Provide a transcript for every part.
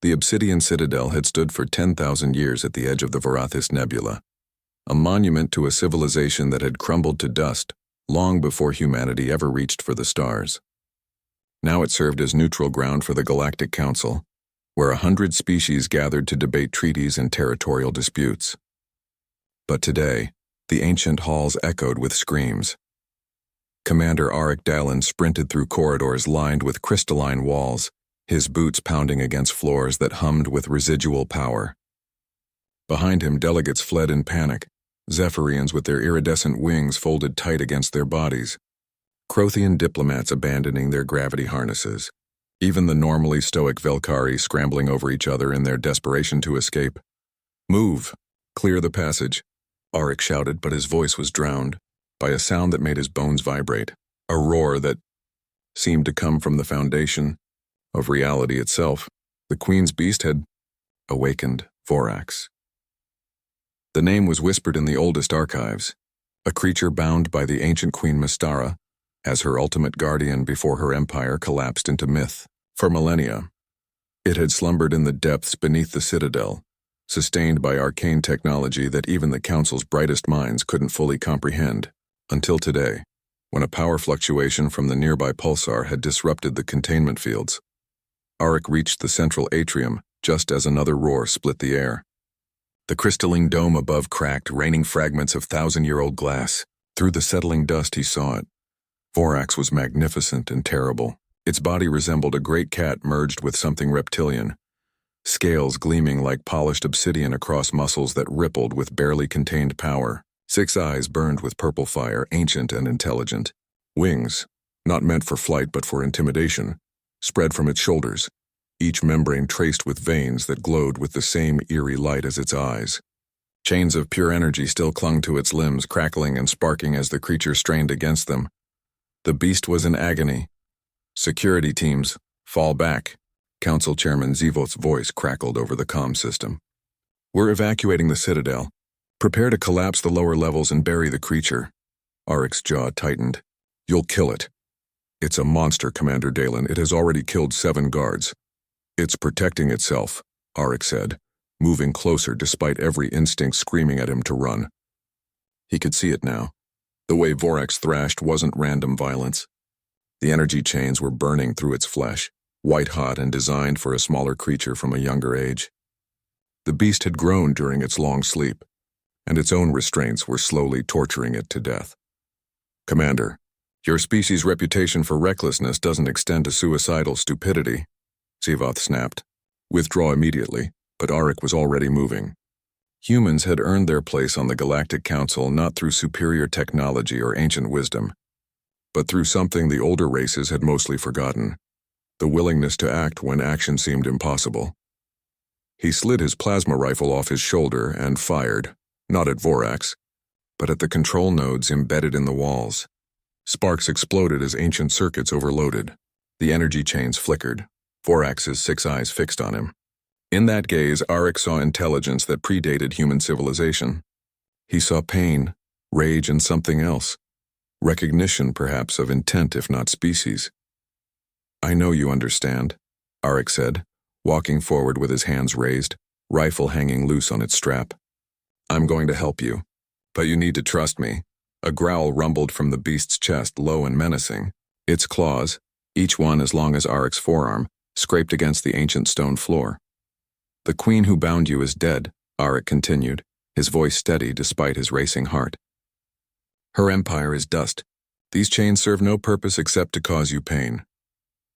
The obsidian citadel had stood for 10,000 years at the edge of the Ravenous nebula, a monument to a civilization that had crumbled to dust long before humanity ever reached for the stars. Now it served as neutral ground for the Galactic Council, where 100 species gathered to debate treaties and territorial disputes. But today, the ancient halls echoed with screams. Commander Auric Dallin sprinted through corridors lined with crystalline walls, his boots pounding against floors that hummed with residual power. Behind him, delegates fled in panic, Zephyrians with their iridescent wings folded tight against their bodies, Crothian diplomats abandoning their gravity harnesses, even the normally stoic Velkari scrambling over each other in their desperation to escape. "Move! Clear the passage," Auric shouted, but his voice was drowned by a sound that made his bones vibrate, a roar that seemed to come from the foundation of reality itself. The Queen's beast had awakened Vorax. The name was whispered in the oldest archives, a creature bound by the ancient Queen Mystara as her ultimate guardian before her empire collapsed into myth. For millennia, it had slumbered in the depths beneath the citadel, sustained by arcane technology that even the Council's brightest minds couldn't fully comprehend, until today, when a power fluctuation from the nearby pulsar had disrupted the containment fields. Auric reached the central atrium just as another roar split the air. The crystalline dome above cracked, raining fragments of thousand-year-old glass. Through the settling dust he saw it. Vorax was magnificent and terrible. Its body resembled a great cat merged with something reptilian, scales gleaming like polished obsidian across muscles that rippled with barely contained power. 6 eyes burned with purple fire, ancient and intelligent. Wings, not meant for flight but for intimidation, spread from its shoulders, each membrane traced with veins that glowed with the same eerie light as its eyes. Chains of pure energy still clung to its limbs, crackling and sparking as the creature strained against them. The beast was in agony. "Security teams, fall back," Council Chairman Zevot's voice crackled over the comm system. "We're evacuating the citadel. Prepare to collapse the lower levels and bury the creature." Auric's jaw tightened. "You'll kill it." "It's a monster, Commander Dallin. It has already killed 7 guards." "It's protecting itself," Auric said, moving closer despite every instinct screaming at him to run. He could see it now. The way Vorax thrashed wasn't random violence. The energy chains were burning through its flesh, white-hot and designed for a smaller creature from a younger age. The beast had grown during its long sleep, and its own restraints were slowly torturing it to death. "Commander, your species' reputation for recklessness doesn't extend to suicidal stupidity," Zevot snapped. "Withdraw immediately," but Auric was already moving. Humans had earned their place on the Galactic Council not through superior technology or ancient wisdom, but through something the older races had mostly forgotten: the willingness to act when action seemed impossible. He slid his plasma rifle off his shoulder and fired, not at Vorax, but at the control nodes embedded in the walls. Sparks exploded as ancient circuits overloaded. The energy chains flickered, Vorax's 6 eyes fixed on him. In that gaze, Auric saw intelligence that predated human civilization. He saw pain, rage, and something else. Recognition, perhaps, of intent if not species. "I know you understand," Auric said, walking forward with his hands raised, rifle hanging loose on its strap. "I'm going to help you, but you need to trust me." A growl rumbled from the beast's chest, low and menacing. Its claws, each one as long as Auric's forearm, scraped against the ancient stone floor. "The queen who bound you is dead," Auric continued, his voice steady despite his racing heart. "Her empire is dust. These chains serve no purpose except to cause you pain."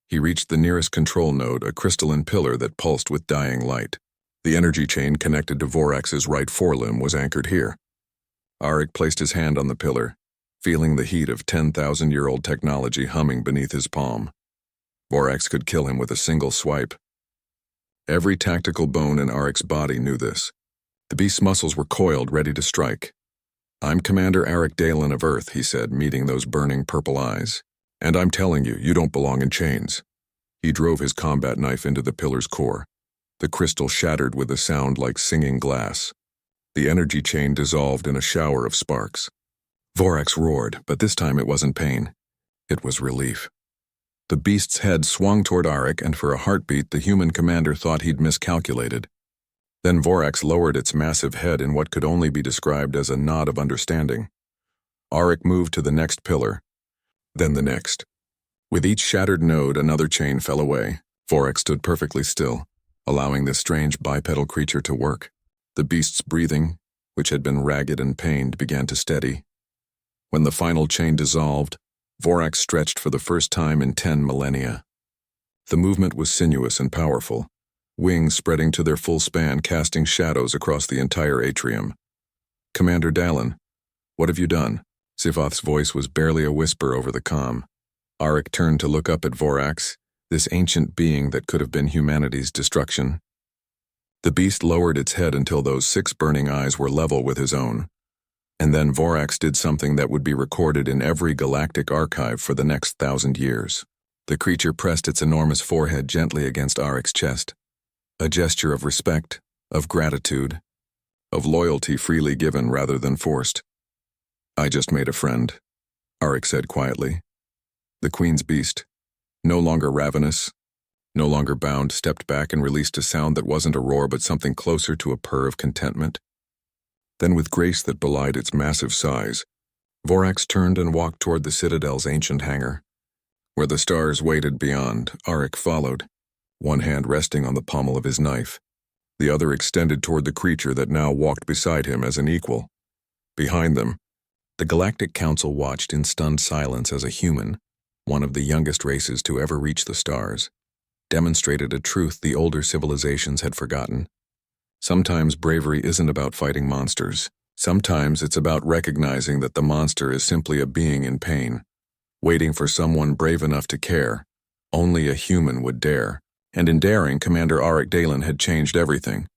He reached the nearest control node, a crystalline pillar that pulsed with dying light. The energy chain connected to Vorax's right forelimb was anchored here. Auric placed his hand on the pillar, feeling the heat of 10,000-year-old technology humming beneath his palm. Vorax could kill him with a single swipe. Every tactical bone in Auric's body knew this. The beast's muscles were coiled, ready to strike. "I'm Commander Auric Dallin of Earth," he said, meeting those burning purple eyes. "And I'm telling you, you don't belong in chains." He drove his combat knife into the pillar's core. The crystal shattered with a sound like singing glass. The energy chain dissolved in a shower of sparks. Vorax roared, but this time it wasn't pain. It was relief. The beast's head swung toward Arik, and for a heartbeat the human commander thought he'd miscalculated. Then Vorax lowered its massive head in what could only be described as a nod of understanding. Arik moved to the next pillar, then the next. With each shattered node, another chain fell away. Vorax stood perfectly still, allowing this strange bipedal creature to work. The beast's breathing, which had been ragged and pained, began to steady. When the final chain dissolved, Vorax stretched for the first time in 10 millennia. The movement was sinuous and powerful, wings spreading to their full span, casting shadows across the entire atrium. "Commander Dallin, what have you done?" Sivoth's voice was barely a whisper over the comm. Arik turned to look up at Vorax, this ancient being that could have been humanity's destruction. The beast lowered its head until those 6 burning eyes were level with his own. And then Vorax did something that would be recorded in every galactic archive for the next 1,000 years. The creature pressed its enormous forehead gently against Arik's chest. A gesture of respect, of gratitude, of loyalty freely given rather than forced. "I just made a friend," Arik said quietly. The Queen's beast, no longer ravenous, no longer bound, stepped back and released a sound that wasn't a roar but something closer to a purr of contentment. Then, with grace that belied its massive size, Vorax turned and walked toward the Citadel's ancient hangar. Where the stars waited beyond, Arik followed, one hand resting on the pommel of his knife, the other extended toward the creature that now walked beside him as an equal. Behind them, the Galactic Council watched in stunned silence as a human, one of the youngest races to ever reach the stars, demonstrated a truth the older civilizations had forgotten. Sometimes bravery isn't about fighting monsters. Sometimes it's about recognizing that the monster is simply a being in pain, waiting for someone brave enough to care. Only a human would dare. And in daring, Commander Arik Dallin had changed everything.